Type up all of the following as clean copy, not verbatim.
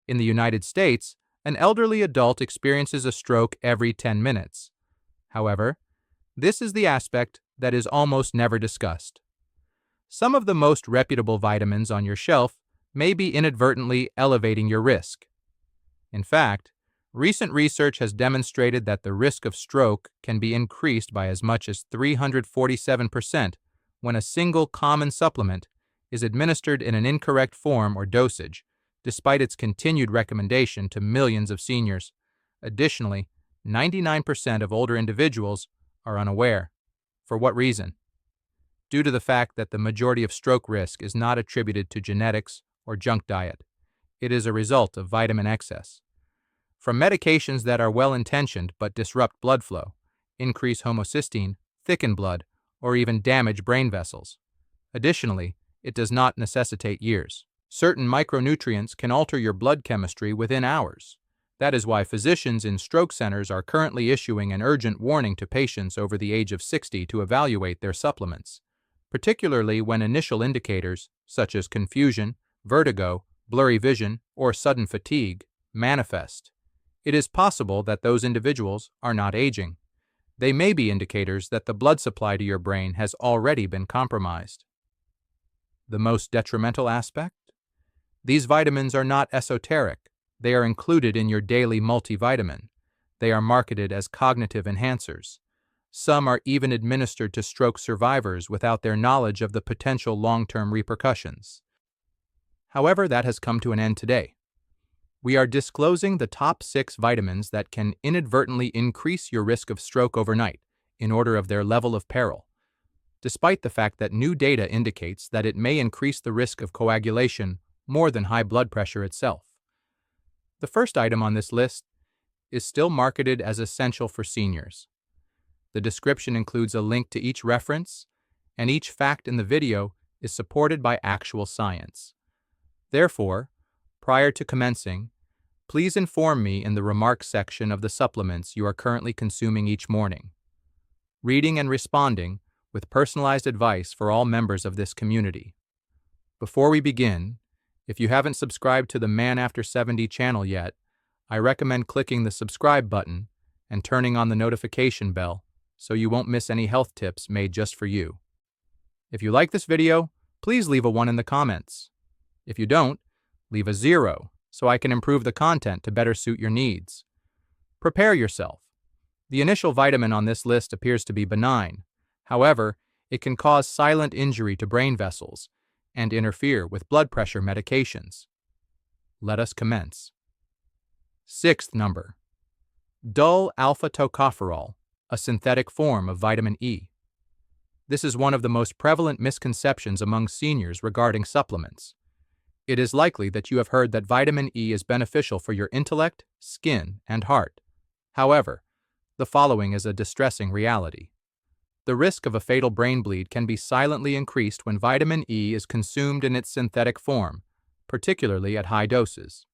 In the United States, an elderly adult experiences a stroke every 10 minutes. However, this is the aspect that is almost never discussed. Some of the most reputable vitamins on your shelf may be inadvertently elevating your risk. In fact, recent research has demonstrated that the risk of stroke can be increased by as much as 347% when a single common supplement is administered in an incorrect form or dosage, despite its continued recommendation to millions of seniors. Additionally, 99% of older individuals are unaware. For what reason? Due to the fact that the majority of stroke risk is not attributed to genetics or junk diet. It is a result of vitamin excess. From medications that are well-intentioned but disrupt blood flow, increase homocysteine, thicken blood, or even damage brain vessels. Additionally, it does not necessitate years. Certain micronutrients can alter your blood chemistry within hours. That is why physicians in stroke centers are currently issuing an urgent warning to patients over the age of 60 to evaluate their supplements, particularly when initial indicators, such as confusion, vertigo, blurry vision, or sudden fatigue, manifest. It is possible that those individuals are not aging. They may be indicators that the blood supply to your brain has already been compromised. The most detrimental aspect? These vitamins are not esoteric. They are included in your daily multivitamin. They are marketed as cognitive enhancers. Some are even administered to stroke survivors without their knowledge of the potential long-term repercussions. However, that has come to an end today. We are disclosing the top 6 vitamins that can inadvertently increase your risk of stroke overnight in order of their level of peril, despite the fact that new data indicates that it may increase the risk of coagulation more than high blood pressure itself. The first item on this list is still marketed as essential for seniors. The description includes a link to each reference, and each fact in the video is supported by actual science. Therefore, prior to commencing, please inform me in the remarks section of the supplements you are currently consuming each morning. Reading and responding with personalized advice for all members of this community. Before we begin, if you haven't subscribed to the Man After 70 channel yet, I recommend clicking the subscribe button and turning on the notification bell so you won't miss any health tips made just for you. If you like this video, please leave a 1 in the comments. If you don't, leave a 0 so I can improve the content to better suit your needs. Prepare yourself. The initial vitamin on this list appears to be benign. However, it can cause silent injury to brain vessels and interfere with blood pressure medications. Let us commence. 6th number. dl-alpha-tocopherol, a synthetic form of vitamin E. This is one of the most prevalent misconceptions among seniors regarding supplements. It is likely that you have heard that vitamin E is beneficial for your intellect, skin, and heart. However, the following is a distressing reality. The risk of a fatal brain bleed can be silently increased when vitamin E is consumed in its synthetic form, particularly at high doses.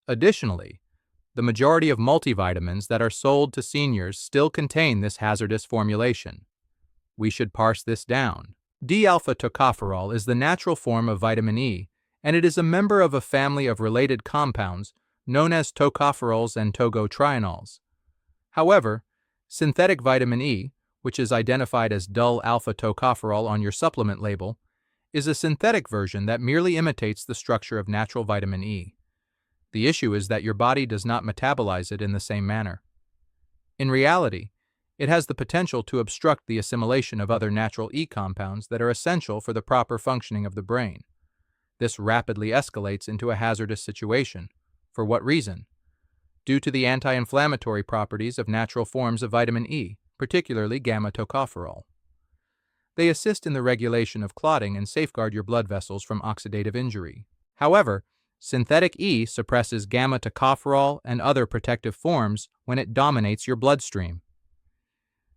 Additionally, the majority of multivitamins that are sold to seniors still contain this hazardous formulation. We should parse this down. D-alpha-tocopherol is the natural form of vitamin E, and it is a member of a family of related compounds known as tocopherols and tocotrienols. However, synthetic vitamin E, which is identified as dl-alpha-tocopherol on your supplement label, is a synthetic version that merely imitates the structure of natural vitamin E. The issue is that your body does not metabolize it in the same manner. In reality, it has the potential to obstruct the assimilation of other natural E compounds that are essential for the proper functioning of the brain. This rapidly escalates into a hazardous situation. For what reason? Due to the anti-inflammatory properties of natural forms of vitamin E, particularly gamma-tocopherol. They assist in the regulation of clotting and safeguard your blood vessels from oxidative injury. However, synthetic E suppresses gamma-tocopherol and other protective forms when it dominates your bloodstream.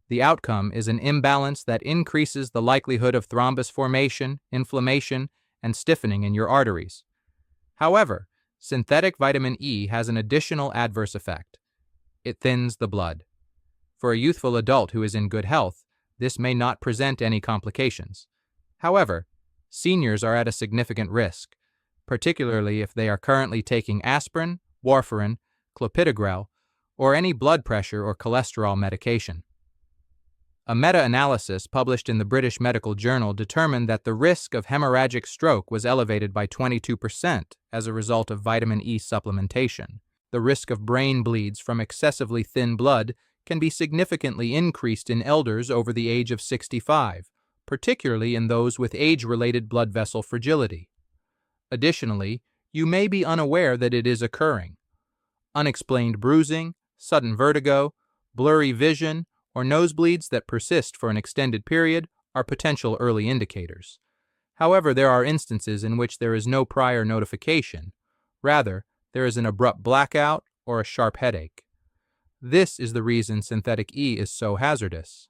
The outcome is an imbalance that increases the likelihood of thrombus formation, inflammation, and stiffening in your arteries. However, synthetic vitamin E has an additional adverse effect. It thins the blood. For a youthful adult who is in good health, this may not present any complications. However, seniors are at a significant risk. particularly if they are currently taking aspirin, warfarin, clopidogrel, or any blood pressure or cholesterol medication. A meta-analysis published in the British Medical Journal determined that the risk of hemorrhagic stroke was elevated by 22% as a result of vitamin E supplementation. The risk of brain bleeds from excessively thin blood can be significantly increased in elders over the age of 65, particularly in those with age-related blood vessel fragility. Additionally, you may be unaware that it is occurring. Unexplained bruising, sudden vertigo, blurry vision, or nosebleeds that persist for an extended period are potential early indicators. However, there are instances in which there is no prior notification. Rather, there is an abrupt blackout or a sharp headache. This is the reason synthetic E is so hazardous.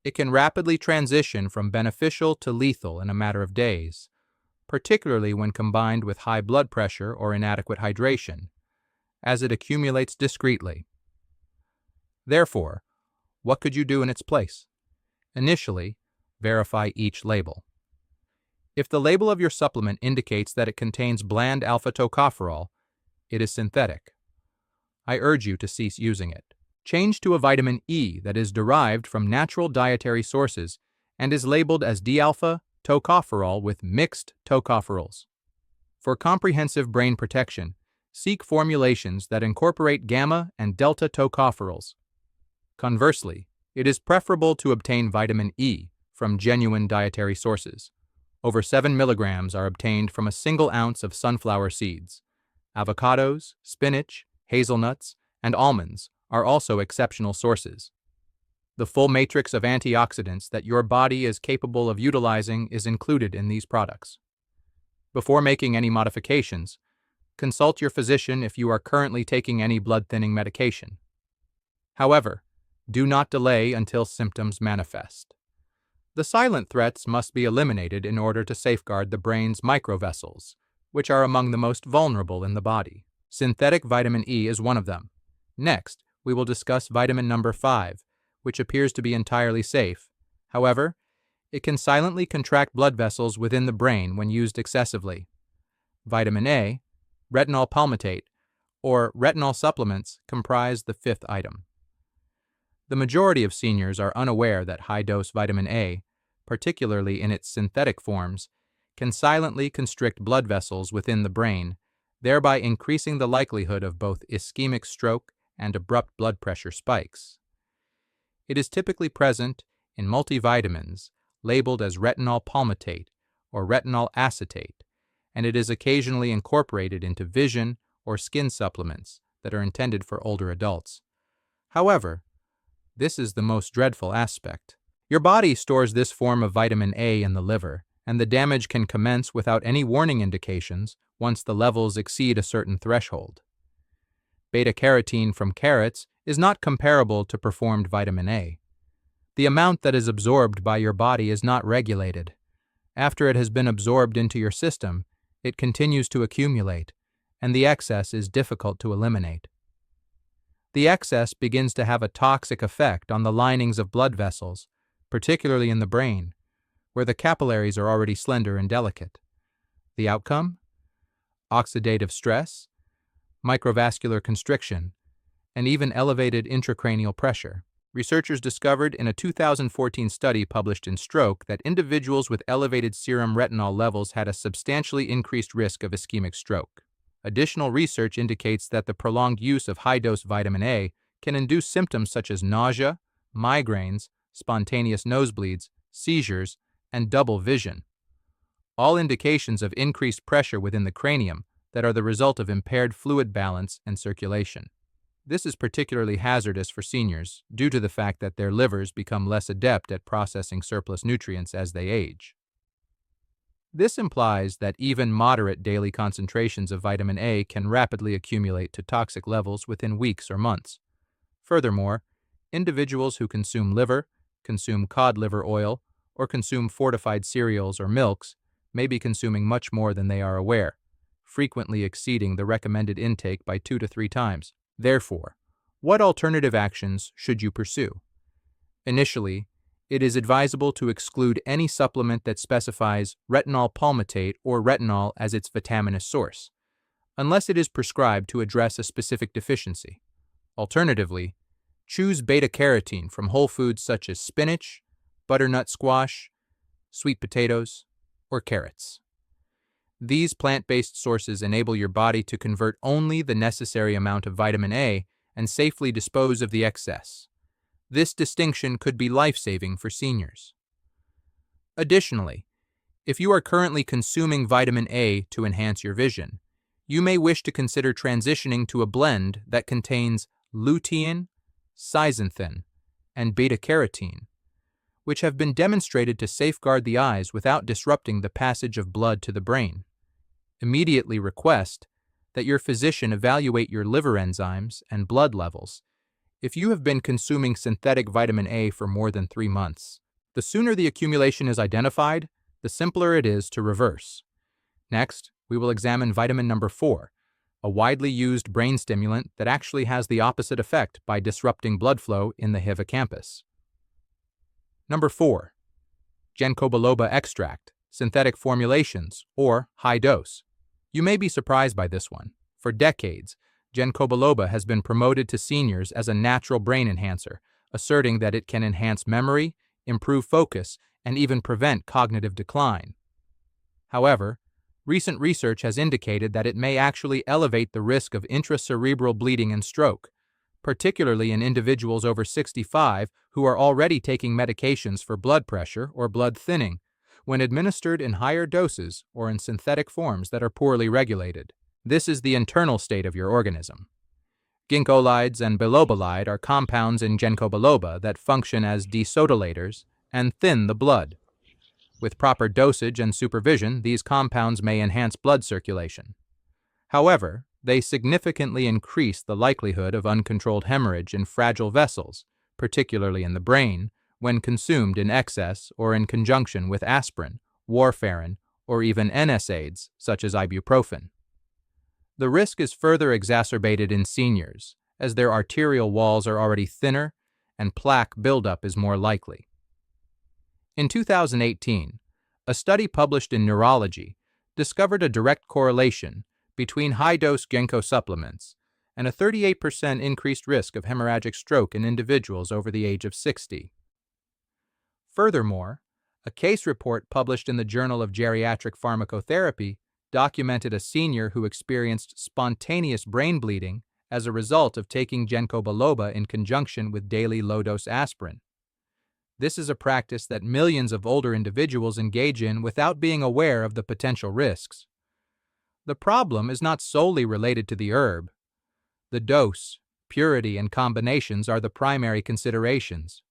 It can rapidly transition from beneficial to lethal in a matter of days, particularly when combined with high blood pressure or inadequate hydration, as it accumulates discreetly. Therefore, what could you do in its place? Initially, verify each label. If the label of your supplement indicates that it contains bland alpha-tocopherol, it is synthetic. I urge you to cease using it. Change to a vitamin E that is derived from natural dietary sources and is labeled as d-alpha-tocopherol with mixed tocopherols. For comprehensive brain protection, seek formulations that incorporate gamma and delta tocopherols. Conversely, it is preferable to obtain vitamin E from genuine dietary sources. Over 7 milligrams are obtained from a single ounce of sunflower seeds. Avocados, spinach, hazelnuts, and almonds are also exceptional sources. The full matrix of antioxidants that your body is capable of utilizing is included in these products. Before making any modifications, consult your physician if you are currently taking any blood-thinning medication. However, do not delay until symptoms manifest. The silent threats must be eliminated in order to safeguard the brain's microvessels, which are among the most vulnerable in the body. Synthetic vitamin E is one of them. Next, we will discuss vitamin number 5, which appears to be entirely safe. However, it can silently contract blood vessels within the brain when used excessively. Vitamin A, retinol palmitate, or retinol supplements comprise the fifth item. The majority of seniors are unaware that high-dose vitamin A, particularly in its synthetic forms, can silently constrict blood vessels within the brain, thereby increasing the likelihood of both ischemic stroke and abrupt blood pressure spikes. It is typically present in multivitamins labeled as retinol palmitate or retinol acetate, and it is occasionally incorporated into vision or skin supplements that are intended for older adults. However, this is the most dreadful aspect. Your body stores this form of vitamin A in the liver, and the damage can commence without any warning indications once the levels exceed a certain threshold. Beta-carotene from carrots is not comparable to performed vitamin A. The amount that is absorbed by your body is not regulated. After it has been absorbed into your system, it continues to accumulate, and the excess is difficult to eliminate. The excess begins to have a toxic effect on the linings of blood vessels, particularly in the brain, where the capillaries are already slender and delicate. The outcome? Oxidative stress, microvascular constriction, and even elevated intracranial pressure. Researchers discovered in a 2014 study published in Stroke that individuals with elevated serum retinol levels had a substantially increased risk of ischemic stroke. Additional research indicates that the prolonged use of high-dose vitamin A can induce symptoms such as nausea, migraines, spontaneous nosebleeds, seizures, and double vision, all indications of increased pressure within the cranium that are the result of impaired fluid balance and circulation. This is particularly hazardous for seniors due to the fact that their livers become less adept at processing surplus nutrients as they age. This implies that even moderate daily concentrations of vitamin A can rapidly accumulate to toxic levels within weeks or months. Furthermore, individuals who consume liver, consume cod liver oil, or consume fortified cereals or milks may be consuming much more than they are aware, frequently exceeding the recommended intake by 2 to 3 times. Therefore, what alternative actions should you pursue? Initially, it is advisable to exclude any supplement that specifies retinol palmitate or retinol as its vitaminous source, unless it is prescribed to address a specific deficiency. Alternatively, choose beta-carotene from whole foods such as spinach, butternut squash, sweet potatoes, or carrots. These plant-based sources enable your body to convert only the necessary amount of vitamin A and safely dispose of the excess. This distinction could be life-saving for seniors. Additionally, if you are currently consuming vitamin A to enhance your vision, you may wish to consider transitioning to a blend that contains lutein, zeaxanthin, and beta-carotene, which have been demonstrated to safeguard the eyes without disrupting the passage of blood to the brain. Immediately request that your physician evaluate your liver enzymes and blood levels if you have been consuming synthetic vitamin A for more than 3 months. The sooner the accumulation is identified, the simpler it is to reverse. Next, we will examine vitamin number 4, a widely used brain stimulant that actually has the opposite effect by disrupting blood flow in the hippocampus. Number 4. Ginkgo biloba extract, synthetic formulations, or high dose. You may be surprised by this one. For decades, Ginkgo biloba has been promoted to seniors as a natural brain enhancer, asserting that it can enhance memory, improve focus, and even prevent cognitive decline. However, recent research has indicated that it may actually elevate the risk of intracerebral bleeding and stroke, particularly in individuals over 65 who are already taking medications for blood pressure or blood thinning, when administered in higher doses or in synthetic forms that are poorly regulated. This is the internal state of your organism. Ginkgolides and bilobalide are compounds in Ginkgo biloba that function as desodolators and thin the blood. With proper dosage and supervision, these compounds may enhance blood circulation. However, they significantly increase the likelihood of uncontrolled hemorrhage in fragile vessels, particularly in the brain, when consumed in excess or in conjunction with aspirin, warfarin, or even NSAIDs such as ibuprofen. The risk is further exacerbated in seniors, as their arterial walls are already thinner and plaque buildup is more likely. In 2018, a study published in Neurology discovered a direct correlation between high-dose Ginkgo supplements and a 38% increased risk of hemorrhagic stroke in individuals over the age of 60. Furthermore, a case report published in the Journal of Geriatric Pharmacotherapy documented a senior who experienced spontaneous brain bleeding as a result of taking Ginkgo biloba in conjunction with daily low-dose aspirin. This is a practice that millions of older individuals engage in without being aware of the potential risks. The problem is not solely related to the herb. The dose, purity, and combinations are the primary considerations.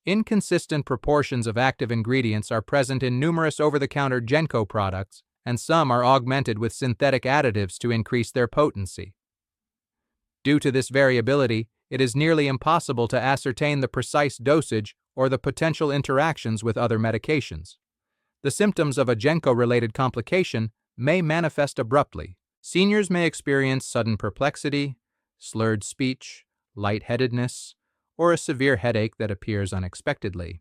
Inconsistent proportions of active ingredients are present in numerous over-the-counter Ginkgo products, and some are augmented with synthetic additives to increase their potency. Due to this variability, it is nearly impossible to ascertain the precise dosage or the potential interactions with other medications. The symptoms of a Ginkgo-related complication may manifest abruptly. Seniors may experience sudden perplexity, slurred speech, lightheadedness, or a severe headache that appears unexpectedly.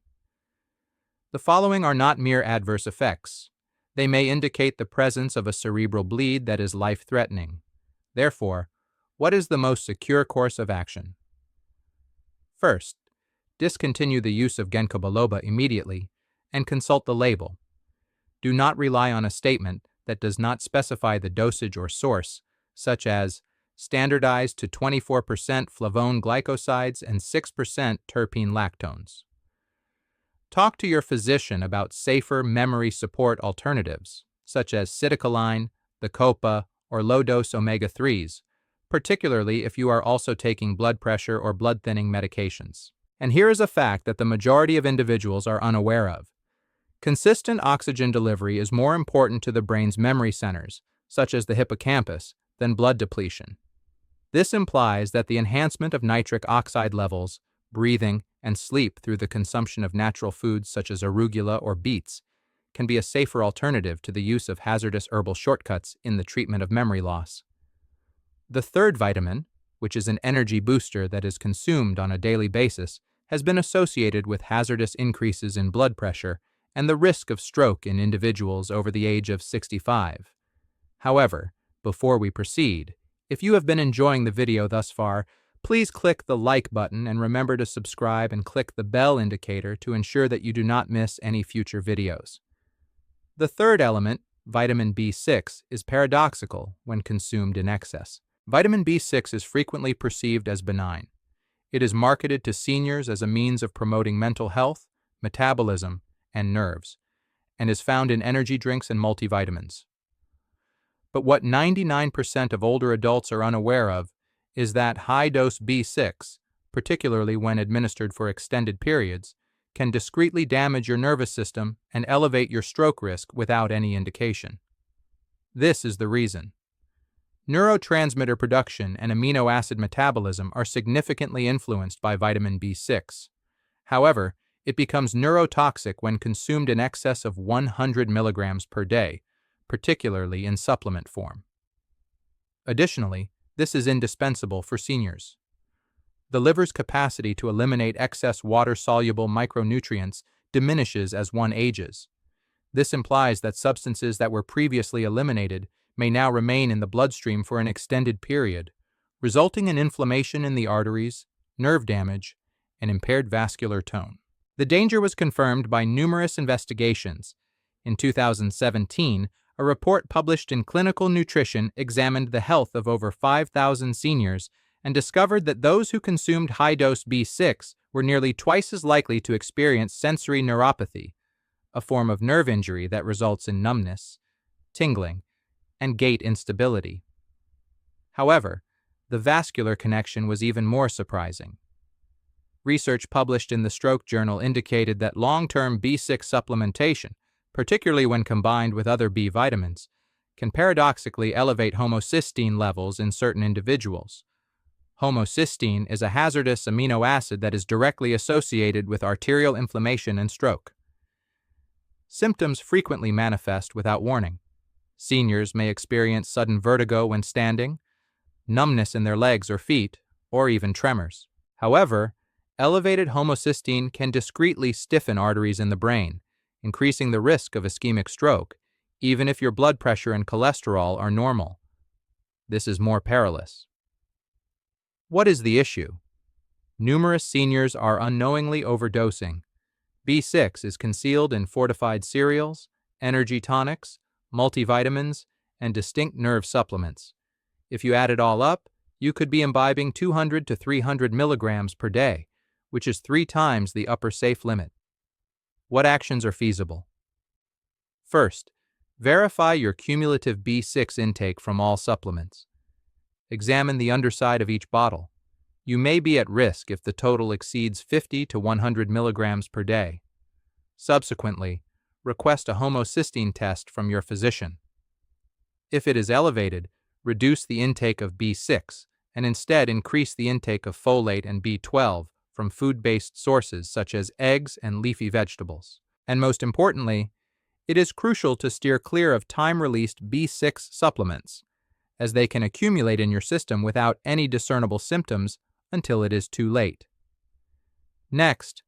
The following are not mere adverse effects. They may indicate the presence of a cerebral bleed that is life-threatening. Therefore, what is the most secure course of action? First, discontinue the use of Ginkgo biloba immediately and consult the label. Do not rely on a statement that does not specify the dosage or source, such as standardized to 24% flavone glycosides and 6% terpene lactones. Talk to your physician about safer memory support alternatives, such as citicoline, Biloba, or low-dose omega-3s, particularly if you are also taking blood pressure or blood-thinning medications. And here is a fact that the majority of individuals are unaware of. Consistent oxygen delivery is more important to the brain's memory centers, such as the hippocampus, than blood depletion. This implies that the enhancement of nitric oxide levels, breathing, and sleep through the consumption of natural foods such as arugula or beets can be a safer alternative to the use of hazardous herbal shortcuts in the treatment of memory loss. The third vitamin, which is an energy booster that is consumed on a daily basis, has been associated with hazardous increases in blood pressure and the risk of stroke in individuals over the age of 65. However, before we proceed, if you have been enjoying the video thus far, please click the like button and remember to subscribe and click the bell indicator to ensure that you do not miss any future videos. The third element, vitamin B6, is paradoxical when consumed in excess. Vitamin B6 is frequently perceived as benign. It is marketed to seniors as a means of promoting mental health, metabolism, and nerves, and is found in energy drinks and multivitamins. But what 99% of older adults are unaware of is that high-dose B6, particularly when administered for extended periods, can discreetly damage your nervous system and elevate your stroke risk without any indication. This is the reason. Neurotransmitter production and amino acid metabolism are significantly influenced by vitamin B6. However, it becomes neurotoxic when consumed in excess of 100 milligrams per day, particularly in supplement form. Additionally, this is indispensable for seniors. The liver's capacity to eliminate excess water-soluble micronutrients diminishes as one ages. This implies that substances that were previously eliminated may now remain in the bloodstream for an extended period, resulting in inflammation in the arteries, nerve damage, and impaired vascular tone. The danger was confirmed by numerous investigations. In 2017, a report published in Clinical Nutrition examined the health of over 5,000 seniors and discovered that those who consumed high-dose B6 were nearly twice as likely to experience sensory neuropathy, a form of nerve injury that results in numbness, tingling, and gait instability. However, the vascular connection was even more surprising. Research published in the Stroke Journal indicated that long-term B6 supplementation, particularly when combined with other B vitamins, can paradoxically elevate homocysteine levels in certain individuals. Homocysteine is a hazardous amino acid that is directly associated with arterial inflammation and stroke. Symptoms frequently manifest without warning. Seniors may experience sudden vertigo when standing, numbness in their legs or feet, or even tremors. However, elevated homocysteine can discreetly stiffen arteries in the brain, increasing the risk of ischemic stroke, even if your blood pressure and cholesterol are normal. This is more perilous. What is the issue? Numerous seniors are unknowingly overdosing. B6 is concealed in fortified cereals, energy tonics, multivitamins, and distinct nerve supplements. If you add it all up, you could be imbibing 200 to 300 milligrams per day, which is 3 times the upper safe limit. What actions are feasible? First, verify your cumulative B6 intake from all supplements. Examine the underside of each bottle. You may be at risk if the total exceeds 50 to 100 milligrams per day. Subsequently, request a homocysteine test from your physician. If it is elevated, reduce the intake of B6 and instead increase the intake of folate and B12 from food-based sources such as eggs and leafy vegetables. And most importantly, it is crucial to steer clear of time-released B6 supplements, as they can accumulate in your system without any discernible symptoms until it is too late. Next,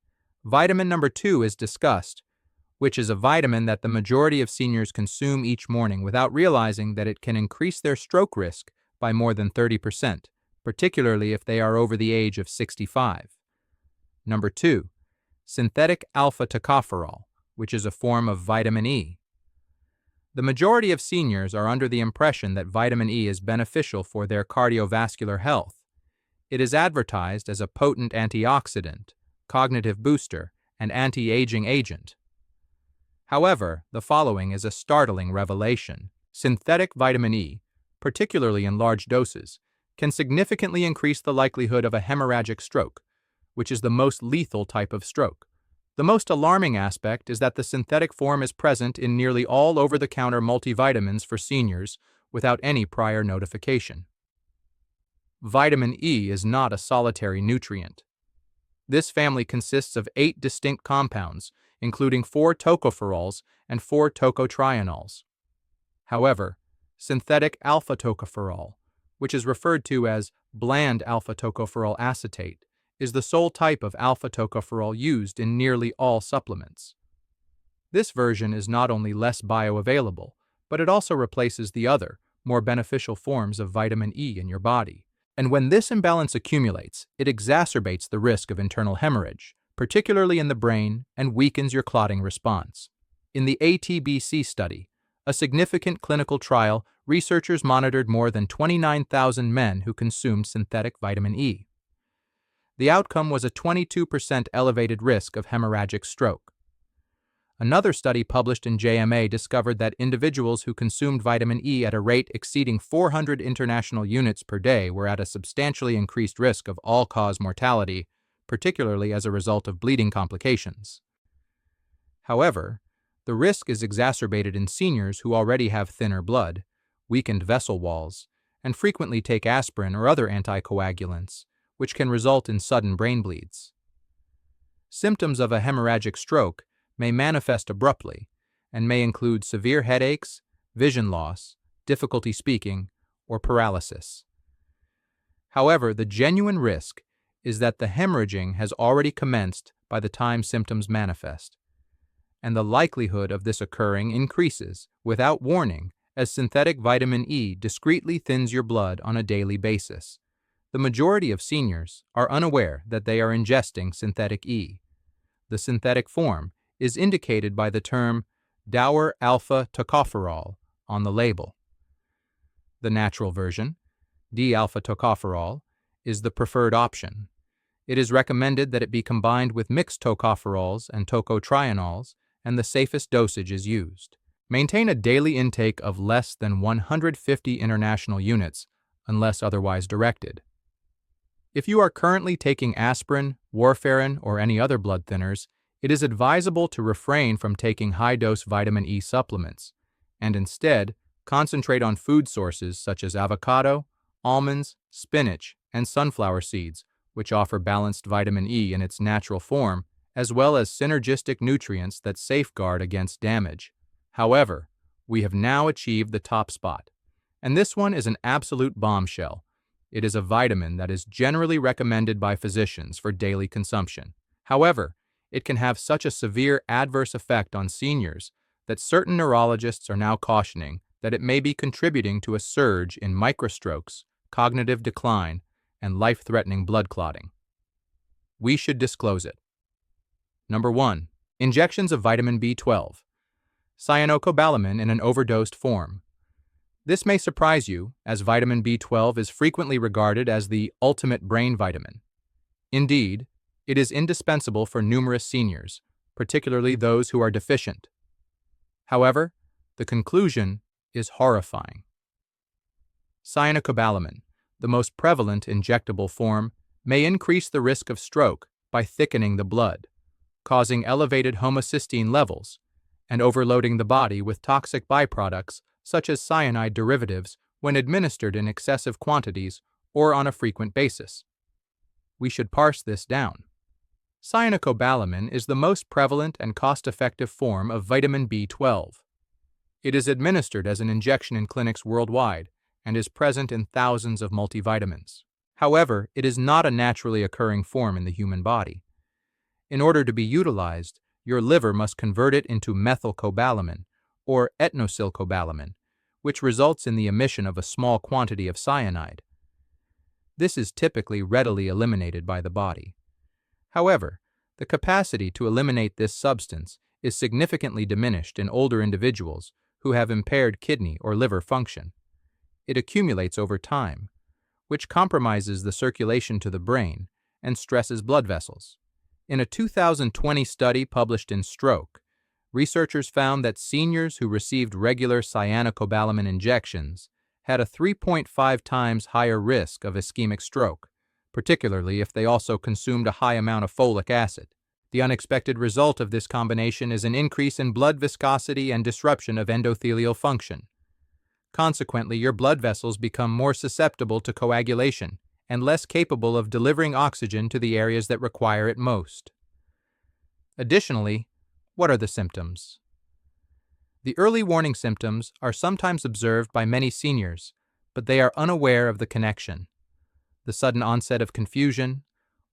vitamin number 2 is discussed, which is a vitamin that the majority of seniors consume each morning without realizing that it can increase their stroke risk by more than 30%, particularly if they are over the age of 65. Number 2, synthetic alpha-tocopherol, which is a form of vitamin E. The majority of seniors are under the impression that vitamin E is beneficial for their cardiovascular health. It is advertised as a potent antioxidant, cognitive booster, and anti-aging agent. However, the following is a startling revelation. Synthetic vitamin E, particularly in large doses, can significantly increase the likelihood of a hemorrhagic stroke, which is the most lethal type of stroke. The most alarming aspect is that the synthetic form is present in nearly all over-the-counter multivitamins for seniors without any prior notification. Vitamin E is not a solitary nutrient. This family consists of 8 distinct compounds, including 4 tocopherols and 4 tocotrienols. However, synthetic alpha-tocopherol, which is referred to as bland alpha-tocopherol acetate, is the sole type of alpha-tocopherol used in nearly all supplements. This version is not only less bioavailable, but it also replaces the other, more beneficial forms of vitamin E in your body. And when this imbalance accumulates, it exacerbates the risk of internal hemorrhage, particularly in the brain, and weakens your clotting response. In the ATBC study, a significant clinical trial, researchers monitored more than 29,000 men who consumed synthetic vitamin E. The outcome was a 22% elevated risk of hemorrhagic stroke. Another study published in JMA discovered that individuals who consumed vitamin E at a rate exceeding 400 international units per day were at a substantially increased risk of all-cause mortality, particularly as a result of bleeding complications. However, the risk is exacerbated in seniors who already have thinner blood, weakened vessel walls, and frequently take aspirin or other anticoagulants, which can result in sudden brain bleeds. Symptoms of a hemorrhagic stroke may manifest abruptly and may include severe headaches, vision loss, difficulty speaking, or paralysis. However, the genuine risk is that the hemorrhaging has already commenced by the time symptoms manifest, and the likelihood of this occurring increases without warning as synthetic vitamin E discreetly thins your blood on a daily basis. The majority of seniors are unaware that they are ingesting synthetic E. The synthetic form is indicated by the term dl-alpha-tocopherol on the label. The natural version, d-alpha-tocopherol, is the preferred option. It is recommended that it be combined with mixed tocopherols and tocotrienols, and the safest dosage is used. Maintain a daily intake of less than 150 international units unless otherwise directed. If you are currently taking aspirin, warfarin, or any other blood thinners, it is advisable to refrain from taking high-dose vitamin E supplements, and instead concentrate on food sources such as avocado, almonds, spinach, and sunflower seeds, which offer balanced vitamin E in its natural form, as well as synergistic nutrients that safeguard against damage. However, we have now achieved the top spot, and this one is an absolute bombshell. It is a vitamin that is generally recommended by physicians for daily consumption. However, it can have such a severe adverse effect on seniors that certain neurologists are now cautioning that it may be contributing to a surge in microstrokes, cognitive decline, and life-threatening blood clotting. We should disclose it. Number 1. Injections of vitamin B12. Cyanocobalamin in an overdosed form. This may surprise you, as vitamin B12 is frequently regarded as the ultimate brain vitamin. Indeed, it is indispensable for numerous seniors, particularly those who are deficient. However, the conclusion is horrifying. Cyanocobalamin, the most prevalent injectable form, may increase the risk of stroke by thickening the blood, causing elevated homocysteine levels, and overloading the body with toxic byproducts such as cyanide derivatives when administered in excessive quantities or on a frequent basis. We should parse this down. Cyanocobalamin is the most prevalent and cost-effective form of vitamin B12. It is administered as an injection in clinics worldwide and is present in thousands of multivitamins. However, it is not a naturally occurring form in the human body. In order to be utilized, your liver must convert it into methylcobalamin, or etnosylcobalamin, which results in the emission of a small quantity of cyanide. This is typically readily eliminated by the body. However, the capacity to eliminate this substance is significantly diminished in older individuals who have impaired kidney or liver function. It accumulates over time, which compromises the circulation to the brain and stresses blood vessels. In a 2020 study published in Stroke, researchers found that seniors who received regular cyanocobalamin injections had a 3.5 times higher risk of ischemic stroke, particularly if they also consumed a high amount of folic acid. The unexpected result of this combination is an increase in blood viscosity and disruption of endothelial function. Consequently, your blood vessels become more susceptible to coagulation and less capable of delivering oxygen to the areas that require it most. Additionally, what are the symptoms? The early warning symptoms are sometimes observed by many seniors, but they are unaware of the connection. The sudden onset of confusion,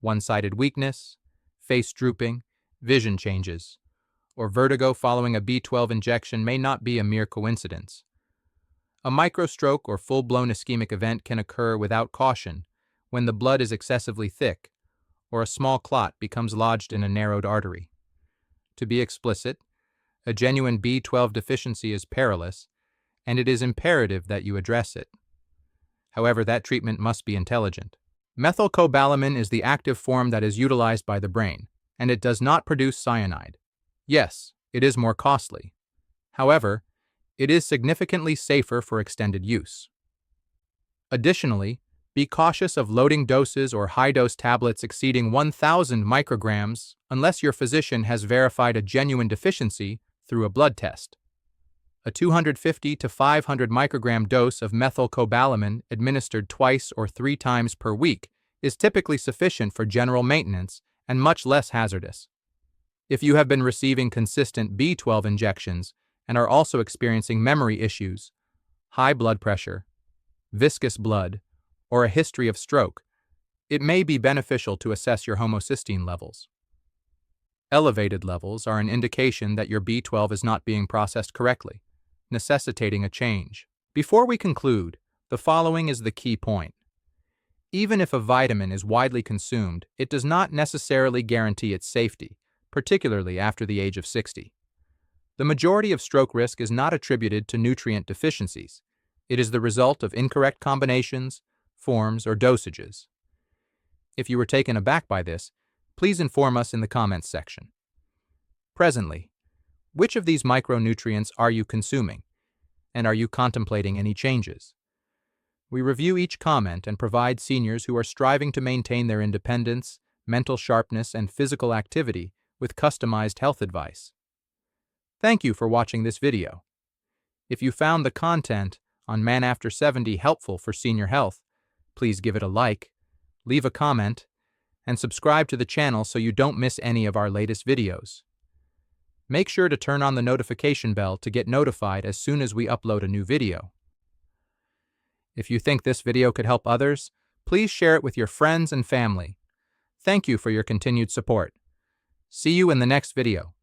one-sided weakness, face drooping, vision changes, or vertigo following a B12 injection may not be a mere coincidence. A microstroke or full-blown ischemic event can occur without caution when the blood is excessively thick or a small clot becomes lodged in a narrowed artery. To be explicit, a genuine B12 deficiency is perilous, and it is imperative that you address it. However, that treatment must be intelligent. Methylcobalamin is the active form that is utilized by the brain, and it does not produce cyanide. Yes, it is more costly. However, it is significantly safer for extended use. Additionally, be cautious of loading doses or high-dose tablets exceeding 1,000 micrograms unless your physician has verified a genuine deficiency through a blood test. A 250 to 500 microgram dose of methylcobalamin administered twice or 3 times per week is typically sufficient for general maintenance and much less hazardous. If you have been receiving consistent B12 injections and are also experiencing memory issues, high blood pressure, viscous blood, or a history of stroke, it may be beneficial to assess your homocysteine levels. Elevated levels are an indication that your B12 is not being processed correctly, necessitating a change. Before we conclude, the following is the key point. Even if a vitamin is widely consumed, it does not necessarily guarantee its safety, particularly after the age of 60. The majority of stroke risk is not attributed to nutrient deficiencies. It is the result of incorrect combinations, forms, or dosages. If you were taken aback by this, please inform us in the comments section. Presently, which of these micronutrients are you consuming, and are you contemplating any changes? We review each comment and provide seniors who are striving to maintain their independence, mental sharpness, and physical activity with customized health advice. Thank you for watching this video. If you found the content on Man After 70 helpful for senior health, please give it a like, leave a comment, and subscribe to the channel so you don't miss any of our latest videos. Make sure to turn on the notification bell to get notified as soon as we upload a new video. If you think this video could help others, please share it with your friends and family. Thank you for your continued support. See you in the next video.